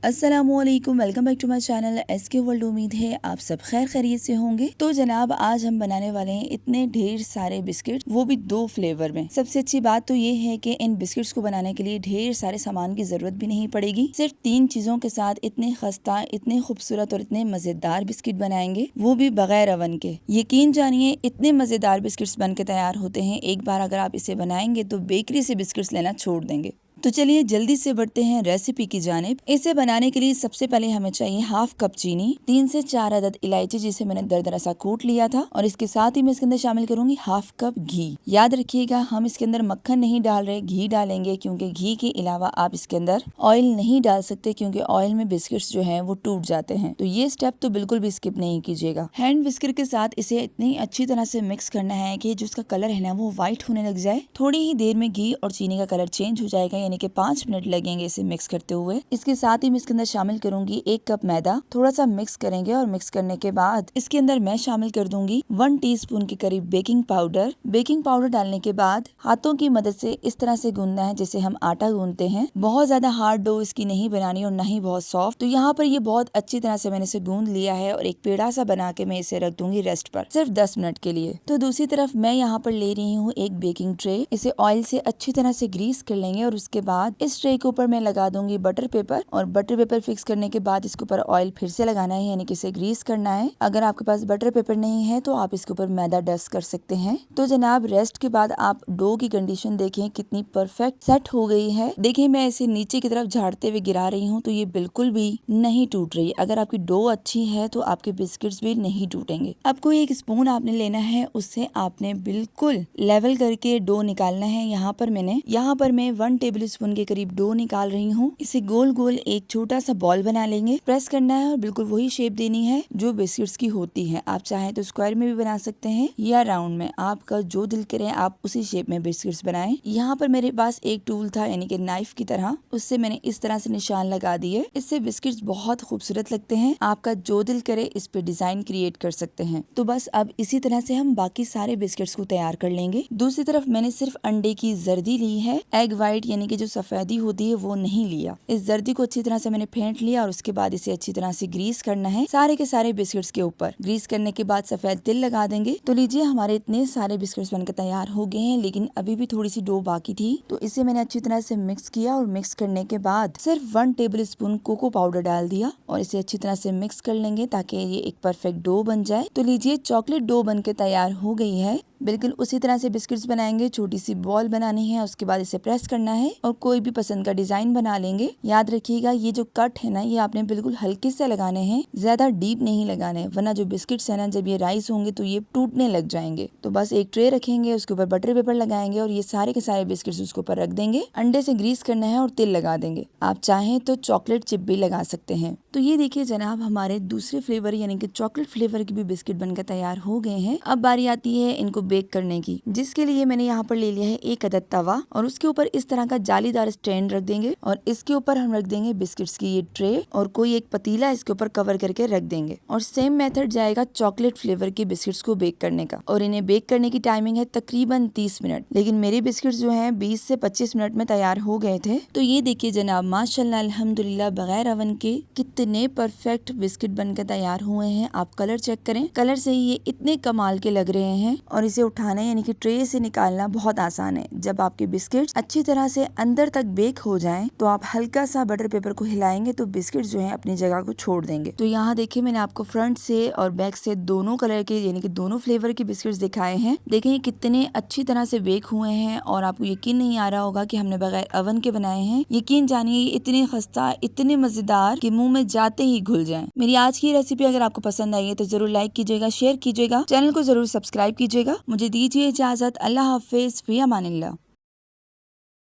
अस्सलामुअलैकुम, welcome back to my channel SK world. उम्मीद है आप सब खैर खैरियत से होंगे। तो जनाब आज हम बनाने वाले हैं इतने ढेर सारे बिस्किट, वो भी 2 फ्लेवर में। सबसे अच्छी बात तो ये है कि इन बिस्किट्स को बनाने के लिए ढेर सारे सामान की जरूरत भी नहीं पड़ेगी। सिर्फ 3 चीजों के साथ इतने खस्ता, इतने खूबसूरत और इतने मजेदार बिस्किट बनाएंगे, वो भी बगैर अवन के। यकीन जानिए इतने मजेदार बिस्किट्स बन के तैयार होते हैं। एक बार अगर आप इसे बनाएंगे तो बेकरी से बिस्किट्स लेना छोड़ देंगे। तो चलिए जल्दी से बढ़ते हैं रेसिपी की जानिब। इसे बनाने के लिए सबसे पहले हमें चाहिए हाफ कप चीनी, 3 से 4 अदद इलायची जिसे मैंने दरदरा सा कूट लिया था, और इसके साथ ही मैं इसके अंदर शामिल करूंगी हाफ कप घी। याद रखिएगा हम इसके अंदर मक्खन नहीं डाल रहे, घी डालेंगे, क्योंकि घी के अलावा आप इसके अंदर ऑयल नहीं डाल सकते, क्योंकि ऑयल में बिस्किट्स जो है वो टूट जाते हैं। तो ये स्टेप तो बिल्कुल भी स्किप नहीं कीजिएगा। हैंड विस्कर के साथ इसे इतनी अच्छी तरह से मिक्स करना है कि जो इसका कलर है ना वो व्हाइट होने लग जाए। थोड़ी ही देर में घी और चीनी का कलर चेंज हो जाएगा, यानी कि 5 मिनट लगेंगे इसे मिक्स करते हुए। इसके साथ ही मैं इसके अंदर शामिल करूंगी 1 कप मैदा। थोड़ा सा मिक्स करेंगे और मिक्स करने के बाद इसके अंदर मैं शामिल कर दूंगी 1 टीस्पून के करीब बेकिंग पाउडर। बेकिंग पाउडर डालने के बाद हाथों की मदद से इस तरह से गूंदना है जैसे हम आटा गूंदते हैं। बहुत ज्यादा हार्ड डो इसकी नहीं बनानी और ना ही बहुत सॉफ्ट। तो यहाँ पर ये बहुत अच्छी तरह से मैंने इसे गूंद लिया है और एक पेड़ा सा बना के मैं इसे रख दूंगी रेस्ट पर सिर्फ 10 मिनट के लिए। तो दूसरी तरफ मैं यहाँ पर ले रही हूँ एक बेकिंग ट्रे। इसे ऑयल से अच्छी तरह से ग्रीस कर लेंगे और उसके बाद इस ट्रे के ऊपर मैं लगा दूंगी बटर पेपर, और बटर पेपर फिक्स करने के बाद इसके ऊपर ऑयल फिर से लगाना है, यानी कि इसे ग्रीस करना है। अगर आपके पास बटर पेपर नहीं है तो आप इसके ऊपर मैदा डस्ट कर सकते हैं। तो जनाब रेस्ट के बाद आप डो की कंडीशन देखें कितनी परफेक्ट सेट हो गई है। देखिए मैं इसे नीचे की तरफ झाड़ते हुए गिरा रही हूँ तो ये बिल्कुल भी नहीं टूट रही। अगर आपकी डो अच्छी है तो आपके बिस्किट्स भी नहीं टूटेंगे। अब कोई एक स्पून आपने लेना है, उससे आपने बिल्कुल लेवल करके डो निकालना है। यहाँ पर मैं 1 टेबल स्पून के करीब डो निकाल रही हूँ। इसे गोल गोल एक छोटा सा बॉल बना लेंगे, प्रेस करना है और बिल्कुल वही शेप देनी है जो बिस्किट्स की होती है। आप चाहें तो स्क्वायर में भी बना सकते हैं या राउंड में, आपका जो दिल करे आप उसी शेप में बिस्किट्स बनाएं। यहाँ पर मेरे पास एक टूल था, यानी कि नाइफ की तरह, उससे मैंने इस तरह से निशान लगा दिए। इससे बिस्किट्स बहुत खूबसूरत लगते हैं। आपका जो दिल करे इस पे डिजाइन क्रिएट कर सकते हैं। तो बस अब इसी तरह से हम बाकी सारे बिस्किट्स को तैयार कर लेंगे। दूसरी तरफ मैंने सिर्फ अंडे की जर्दी ली है, एग व्हाइट यानी कि जो सफेदी होती है वो नहीं लिया। इस जर्दी को अच्छी तरह से मैंने फेंट लिया और उसके बाद इसे अच्छी तरह से ग्रीस करना है सारे के सारे बिस्किट्स के ऊपर। ग्रीस करने के बाद सफेद तिल लगा देंगे। तो लीजिए हमारे इतने सारे बिस्किट्स बनकर तैयार हो गए हैं, लेकिन अभी भी थोड़ी सी डो बाकी थी। तो इसे मैंने अच्छी तरह से मिक्स किया और मिक्स करने के बाद सिर्फ 1 टेबल स्पून कोको पाउडर डाल दिया और इसे अच्छी तरह से मिक्स कर लेंगे ताकि ये एक परफेक्ट डो बन जाए। तो लीजिए चॉकलेट डो बन के तैयार हो गई है। बिल्कुल उसी तरह से बिस्किट्स बनाएंगे। छोटी सी बॉल बनानी है, उसके बाद इसे प्रेस करना है और कोई भी पसंद का डिजाइन बना लेंगे। याद रखिएगा ये जो कट है ना, ये आपने बिल्कुल हल्के से लगाने हैं, ज्यादा डीप नहीं लगाने, वरना जो बिस्किट्स है ना जब ये राइस होंगे तो ये टूटने लग जाएंगे। तो बस एक ट्रे रखेंगे, उसके ऊपर बटर पेपर लगाएंगे और ये सारे के सारे बिस्किट्स उसके ऊपर रख देंगे। अंडे से ग्रीस करना है और तिल लगा देंगे। आप चाहें तो चॉकलेट चिप भी लगा सकते हैं। तो ये देखिए जनाब हमारे दूसरे फ्लेवर यानी कि चॉकलेट फ्लेवर के भी बिस्किट बनकर तैयार हो गए हैं। अब बारी आती है इनको बेक करने की, जिसके लिए मैंने यहाँ पर ले लिया है 1 अदद तवा और उसके ऊपर इस तरह का जालीदार स्टैंड रख देंगे और इसके ऊपर हम रख देंगे बिस्किट्स की ये ट्रे और कोई एक पतीला इसके ऊपर कवर करके रख देंगे। और सेम मेथड जाएगा चॉकलेट फ्लेवर के बिस्किट्स को बेक करने का, और इन्हें बेक करने की टाइमिंग है तकरीबन 30 मिनट। लेकिन मेरे बिस्किट्स जो है 20 से 25 मिनट में तैयार हो गए थे। तो ये देखिए जनाब माशाल्लाह अल्हम्दुलिल्लाह बगैर अवन के कितने परफेक्ट बिस्किट बनकर तैयार हुए हैं। आप कलर चेक करें, कलर से ही ये इतने कमाल के लग रहे हैं। और इसे उठाना यानी कि ट्रे से निकालना बहुत आसान है। जब आपके बिस्किट्स अच्छी तरह से अंदर तक बेक हो जाएं, तो आप हल्का सा बटर पेपर को हिलाएंगे तो बिस्किट जो है अपनी जगह को छोड़ देंगे। तो यहाँ देखिए मैंने आपको फ्रंट से और बैक से दोनों कलर के यानी कि दोनों फ्लेवर के बिस्किट्स दिखाए हैं। देखिए ये कितने अच्छी तरह से बेक हुए हैं और आपको यकीन नहीं आ रहा होगा कि हमने बगैर अवन के बनाए हैं। यकीन जानिए ये इतने खस्ता, इतने मजेदार कि मुंह में जाते ही घुल जाएं। मेरी आज की रेसिपी अगर आपको पसंद आई है तो जरूर लाइक कीजिएगा, शेयर कीजिएगा, चैनल को जरूर सब्सक्राइब कीजिएगा। मुझे दीजिए इजाजत। अल्लाह हाफिज, फी अमानिल्लाह।